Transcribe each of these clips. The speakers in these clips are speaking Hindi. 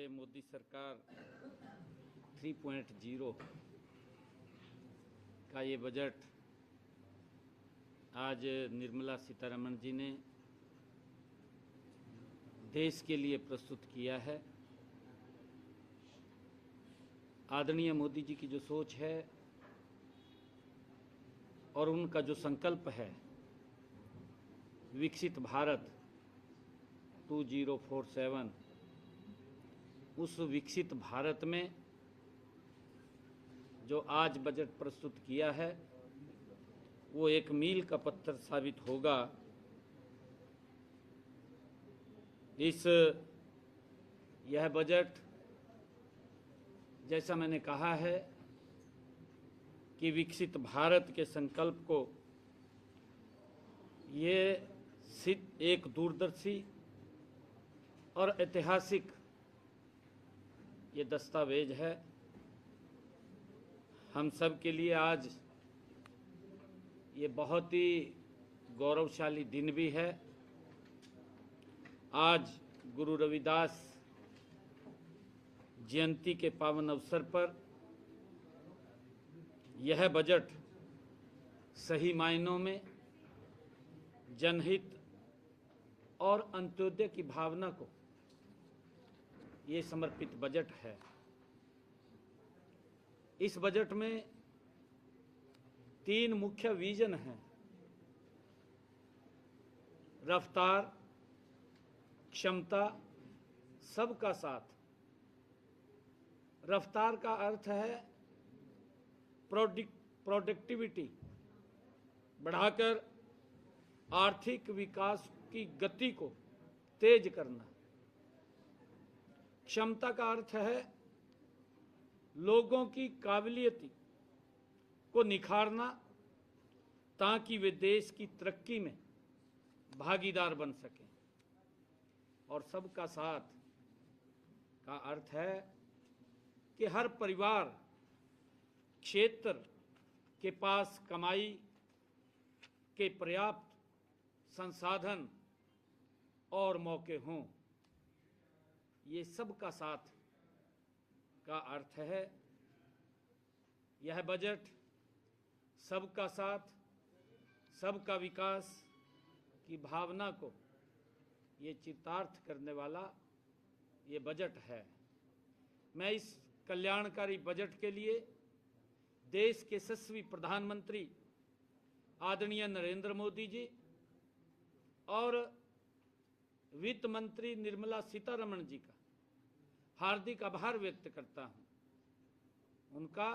मोदी सरकार 3.0 का ये बजट आज निर्मला सीतारमण जी ने देश के लिए प्रस्तुत किया है। आदरणीय मोदी जी की जो सोच है और उनका जो संकल्प है विकसित भारत 2047, उस विकसित भारत में जो आज बजट प्रस्तुत किया है वो एक मील का पत्थर साबित होगा। यह बजट, जैसा मैंने कहा है कि विकसित भारत के संकल्प को ये एक दूरदर्शी और ऐतिहासिक ये दस्तावेज है। हम सब के लिए आज ये बहुत ही गौरवशाली दिन भी है। आज गुरु रविदास जयंती के पावन अवसर पर यह बजट सही मायनों में जनहित और अंत्योदय की भावना को ये समर्पित बजट है। इस बजट में 3 मुख्य विजन हैं: रफ्तार, क्षमता, सबका साथ। रफ्तार का अर्थ है प्रोडक्टिविटी बढ़ाकर आर्थिक विकास की गति को तेज करना। क्षमता का अर्थ है लोगों की काबिलियत को निखारना ताकि वे देश की तरक्की में भागीदार बन सकें। और सबका साथ का अर्थ है कि हर परिवार, क्षेत्र के पास कमाई के पर्याप्त संसाधन और मौके हों। ये सबका साथ का अर्थ है। यह बजट सबका साथ, सबका विकास की भावना को ये चितार्थ करने वाला ये बजट है। मैं इस कल्याणकारी बजट के लिए देश के यशस्वी प्रधानमंत्री आदरणीय नरेंद्र मोदी जी और वित्त मंत्री निर्मला सीतारमण जी का हार्दिक आभार व्यक्त करता हूं। उनका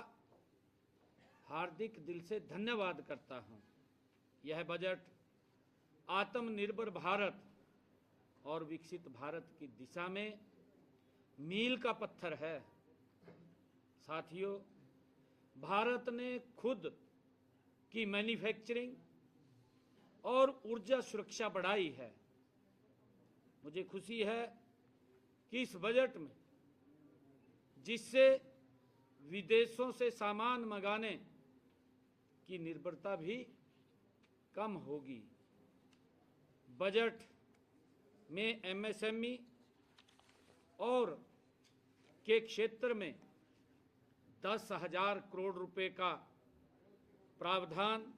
हार्दिक दिल से धन्यवाद करता हूं। यह बजट आत्मनिर्भर भारत और विकसित भारत की दिशा में मील का पत्थर है। साथियों, भारत ने खुद की मैन्युफैक्चरिंग और ऊर्जा सुरक्षा बढ़ाई है। मुझे खुशी है कि इस बजट में जिससे विदेशों से सामान मंगाने की निर्भरता भी कम होगी। बजट में एमएसएमई और के क्षेत्र में 10,000 करोड़ रुपए का प्रावधान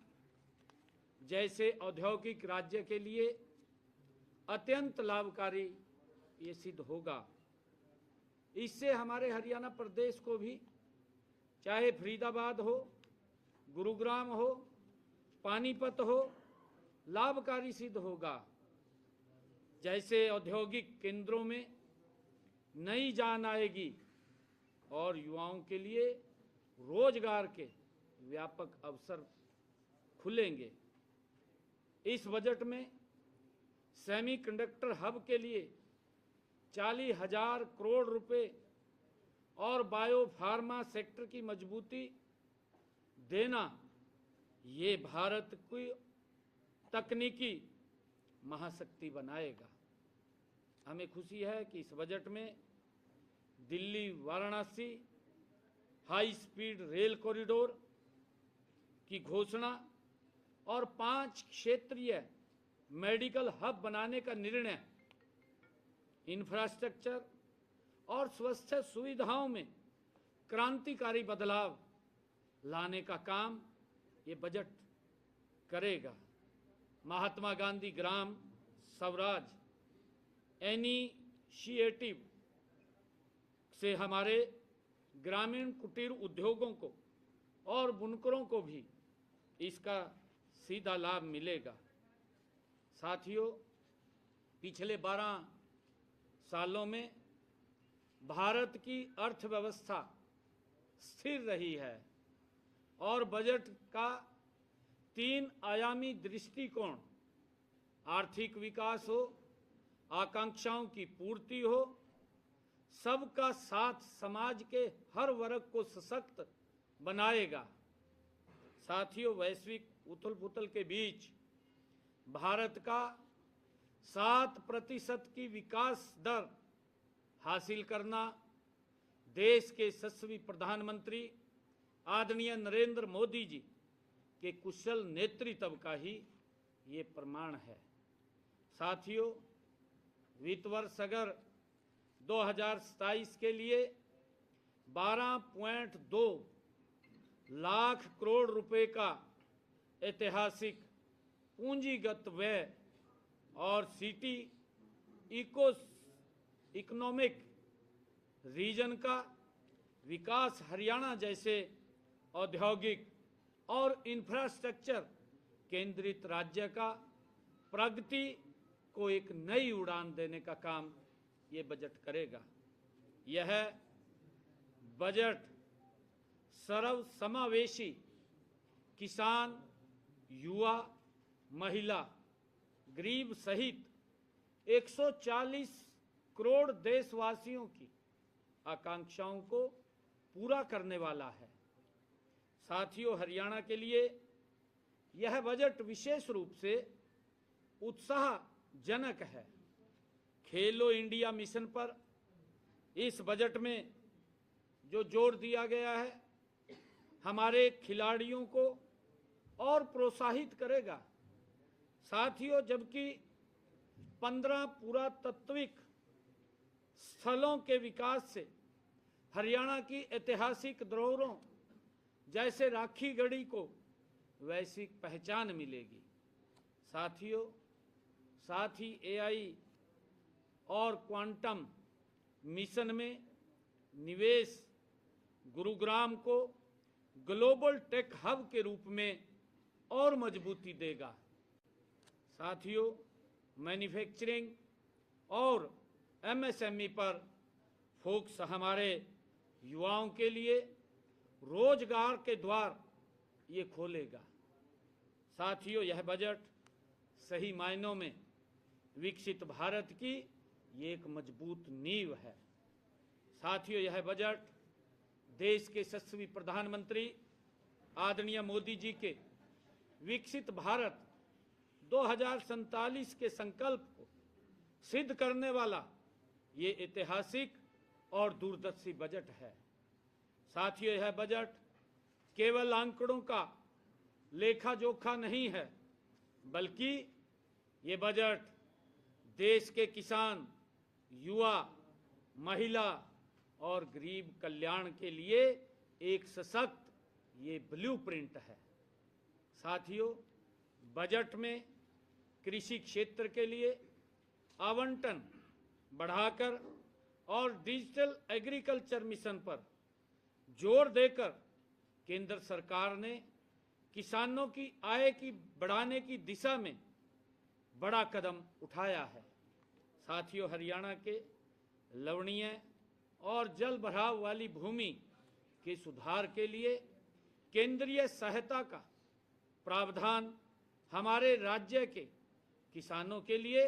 जैसे औद्योगिक राज्य के लिए अत्यंत लाभकारी ये सिद्ध होगा। इससे हमारे हरियाणा प्रदेश को भी, चाहे फरीदाबाद हो, गुरुग्राम हो, पानीपत हो, लाभकारी सिद्ध होगा। जैसे औद्योगिक केंद्रों में नई जान आएगी और युवाओं के लिए रोजगार के व्यापक अवसर खुलेंगे। इस बजट में सेमीकंडक्टर हब के लिए 40,000 करोड़ रुपए और बायो फार्मा सेक्टर की मजबूती देना ये भारत को तकनीकी महाशक्ति बनाएगा। हमें खुशी है कि इस बजट में Delhi Varanasi high speed rail corridor की घोषणा और 5 क्षेत्रीय मेडिकल हब बनाने का निर्णय इंफ्रास्ट्रक्चर और स्वास्थ्य सुविधाओं में क्रांतिकारी बदलाव लाने का काम ये बजट करेगा। महात्मा गांधी ग्राम स्वराज इनिशिएटिव से हमारे ग्रामीण कुटीर उद्योगों को और बुनकरों को भी इसका सीधा लाभ मिलेगा। साथियों, पिछले 12 सालों में भारत की अर्थव्यवस्था स्थिर रही है और बजट का 3 आयामी दृष्टिकोण, आर्थिक विकास हो, आकांक्षाओं की पूर्ति हो, सबका साथ समाज के हर वर्ग को सशक्त बनाएगा। साथियों, वैश्विक उथल पुथल के बीच भारत का 7% की विकास दर हासिल करना देश के यशस्वी प्रधानमंत्री आदरणीय नरेंद्र मोदी जी के कुशल नेतृत्व का ही ये प्रमाण है। साथियों, वित्त वर्ष अगर 2027 के लिए 12.2 लाख करोड़ रुपए का ऐतिहासिक पूंजीगत व्यय और सिटी इकोनॉमिक रीजन का विकास हरियाणा जैसे औद्योगिक और इंफ्रास्ट्रक्चर केंद्रित राज्य का प्रगति को एक नई उड़ान देने का काम ये बजट करेगा। यह बजट सर्वसमावेशी किसान, युवा, महिला, गरीब सहित 140 करोड़ देशवासियों की आकांक्षाओं को पूरा करने वाला है। साथियों, हरियाणा के लिए यह बजट विशेष रूप से उत्साहजनक है। खेलो इंडिया मिशन पर इस बजट में जो जोर दिया गया है, हमारे खिलाड़ियों को और प्रोत्साहित करेगा। साथियों, जबकि 15 पुरातात्विक स्थलों के विकास से हरियाणा की ऐतिहासिक धरोहरों जैसे राखी गढ़ी को वैश्विक पहचान मिलेगी। साथियों, साथ ही एआई और क्वांटम मिशन में निवेश गुरुग्राम को ग्लोबल टेक हब के रूप में और मजबूती देगा। साथियों, मैन्युफैक्चरिंग और एमएसएमई पर फोकस हमारे युवाओं के लिए रोजगार के द्वार ये खोलेगा। साथियों, यह बजट सही मायनों में विकसित भारत की ये एक मजबूत नींव है। साथियों, यह बजट देश के यशस्वी प्रधानमंत्री आदरणीय मोदी जी के विकसित भारत 2047 के संकल्प को सिद्ध करने वाला ये ऐतिहासिक और दूरदर्शी बजट है। साथियों, यह बजट केवल आंकड़ों का लेखा जोखा नहीं है, बल्कि ये बजट देश के किसान, युवा, महिला और गरीब कल्याण के लिए एक सशक्त ये ब्लूप्रिंट है। साथियों, बजट में कृषि क्षेत्र के लिए आवंटन बढ़ाकर और डिजिटल एग्रीकल्चर मिशन पर जोर देकर केंद्र सरकार ने किसानों की आय की बढ़ाने की दिशा में बड़ा कदम उठाया है। साथियों, हरियाणा के लवणीय और जल भराव वाली भूमि के सुधार के लिए केंद्रीय सहायता का प्रावधान हमारे राज्य के किसानों के लिए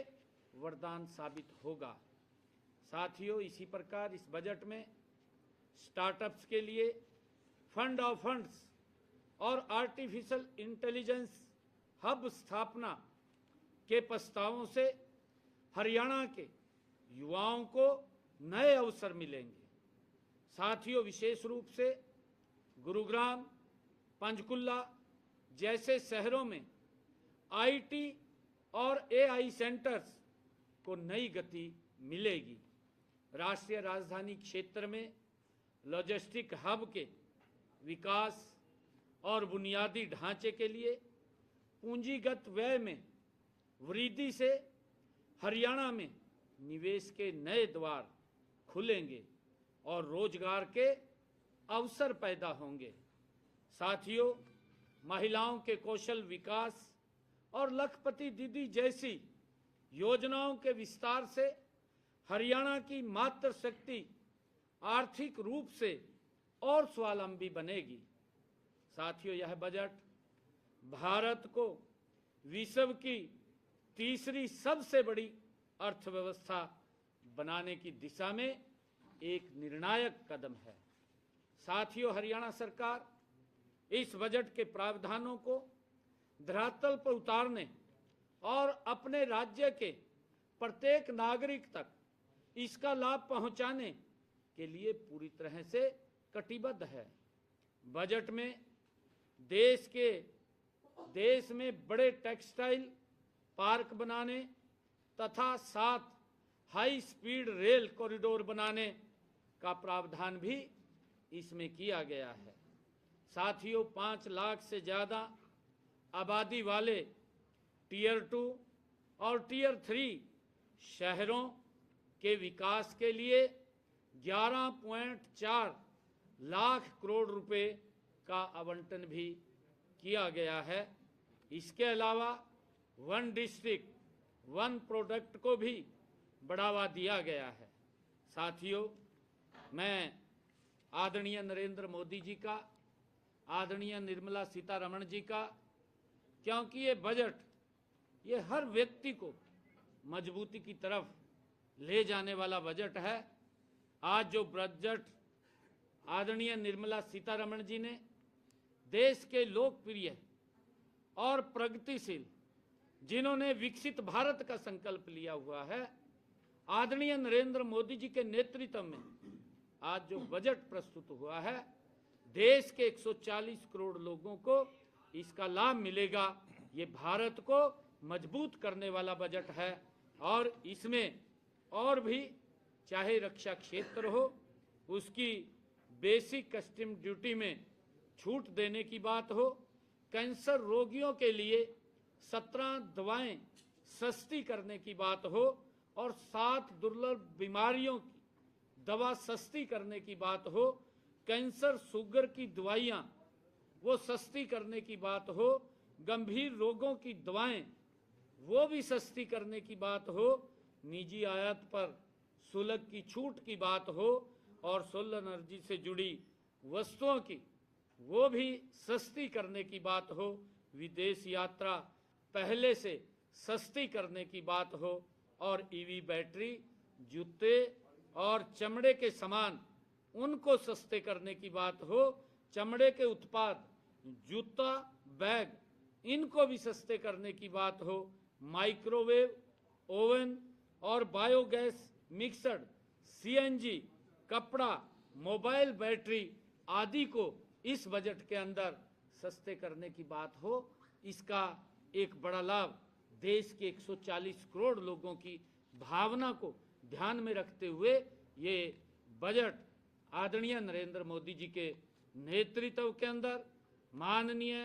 वरदान साबित होगा। साथियों, इसी प्रकार इस बजट में स्टार्टअप्स के लिए फंड ऑफ फंड्स और आर्टिफिशियल इंटेलिजेंस हब स्थापना के प्रस्तावों से हरियाणा के युवाओं को नए अवसर मिलेंगे। साथियों, विशेष रूप से गुरुग्राम, पंचकुला जैसे शहरों में आईटी और एआई सेंटर्स को नई गति मिलेगी। राष्ट्रीय राजधानी क्षेत्र में लॉजिस्टिक हब के विकास और बुनियादी ढांचे के लिए पूंजीगत व्यय में वृद्धि से हरियाणा में निवेश के नए द्वार खुलेंगे और रोजगार के अवसर पैदा होंगे। साथियों, महिलाओं के कौशल विकास और लखपति दीदी जैसी योजनाओं के विस्तार से हरियाणा की मातृशक्ति आर्थिक रूप से और स्वावलंबी बनेगी। साथियों, यह बजट भारत को विश्व की तीसरी सबसे बड़ी अर्थव्यवस्था बनाने की दिशा में एक निर्णायक कदम है। साथियों, हरियाणा सरकार इस बजट के प्रावधानों को धरातल पर उतारने और अपने राज्य के प्रत्येक नागरिक तक इसका लाभ पहुंचाने के लिए पूरी तरह से कटिबद्ध है। बजट में देश में बड़े टेक्सटाइल पार्क बनाने तथा 7 हाई स्पीड रेल कॉरिडोर बनाने का प्रावधान भी इसमें किया गया है। साथियों, 5 लाख से ज़्यादा आबादी वाले टियर 2 और टियर 3 शहरों के विकास के लिए 11.4 लाख करोड़ रुपए का आवंटन भी किया गया है। इसके अलावा वन डिस्ट्रिक्ट वन प्रोडक्ट को भी बढ़ावा दिया गया है। साथियों, मैं आदरणीय नरेंद्र मोदी जी का, आदरणीय निर्मला सीतारमण जी का, क्योंकि ये बजट ये हर व्यक्ति को मजबूती की तरफ ले जाने वाला बजट है। आज जो बजट आदरणीय निर्मला सीतारमण जी ने देश के लोकप्रिय और प्रगतिशील, जिन्होंने विकसित भारत का संकल्प लिया हुआ है, आदरणीय नरेंद्र मोदी जी के नेतृत्व में आज जो बजट प्रस्तुत हुआ है, देश के 140 करोड़ लोगों को इसका लाभ मिलेगा। ये भारत को मजबूत करने वाला बजट है और इसमें और भी, चाहे रक्षा क्षेत्र हो, उसकी बेसिक कस्टम ड्यूटी में छूट देने की बात हो, कैंसर रोगियों के लिए 17 दवाएं सस्ती करने की बात हो और 7 दुर्लभ बीमारियों की दवा सस्ती करने की बात हो, कैंसर शुगर की दवाइयां वो सस्ती करने की बात हो, गंभीर रोगों की दवाएं वो भी सस्ती करने की बात हो, निजी आयात पर शुल्क की छूट की बात हो और सोलर एनर्जी से जुड़ी वस्तुओं की वो भी सस्ती करने की बात हो, विदेश यात्रा पहले से सस्ती करने की बात हो और ईवी बैटरी, जूते और चमड़े के सामान उनको सस्ते करने की बात हो, चमड़े के उत्पाद, जूता, बैग, इनको भी सस्ते करने की बात हो, माइक्रोवेव ओवन और बायोगैस मिक्सर, सीएनजी, कपड़ा, मोबाइल बैटरी आदि को इस बजट के अंदर सस्ते करने की बात हो। इसका एक बड़ा लाभ देश के 140 करोड़ लोगों की भावना को ध्यान में रखते हुए ये बजट आदरणीय नरेंद्र मोदी जी के नेतृत्व के अंदर माननीय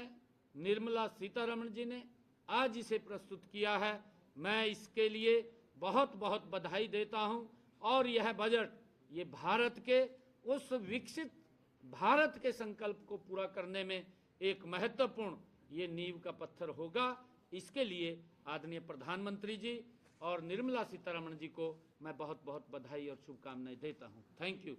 निर्मला सीतारमण जी ने आज इसे प्रस्तुत किया है। मैं इसके लिए बहुत बहुत बधाई देता हूं और यह बजट ये भारत के उस विकसित भारत के संकल्प को पूरा करने में एक महत्वपूर्ण ये नींव का पत्थर होगा। इसके लिए आदरणीय प्रधानमंत्री जी और निर्मला सीतारमण जी को मैं बहुत बहुत बधाई और शुभकामनाएं देता हूं। Thank you.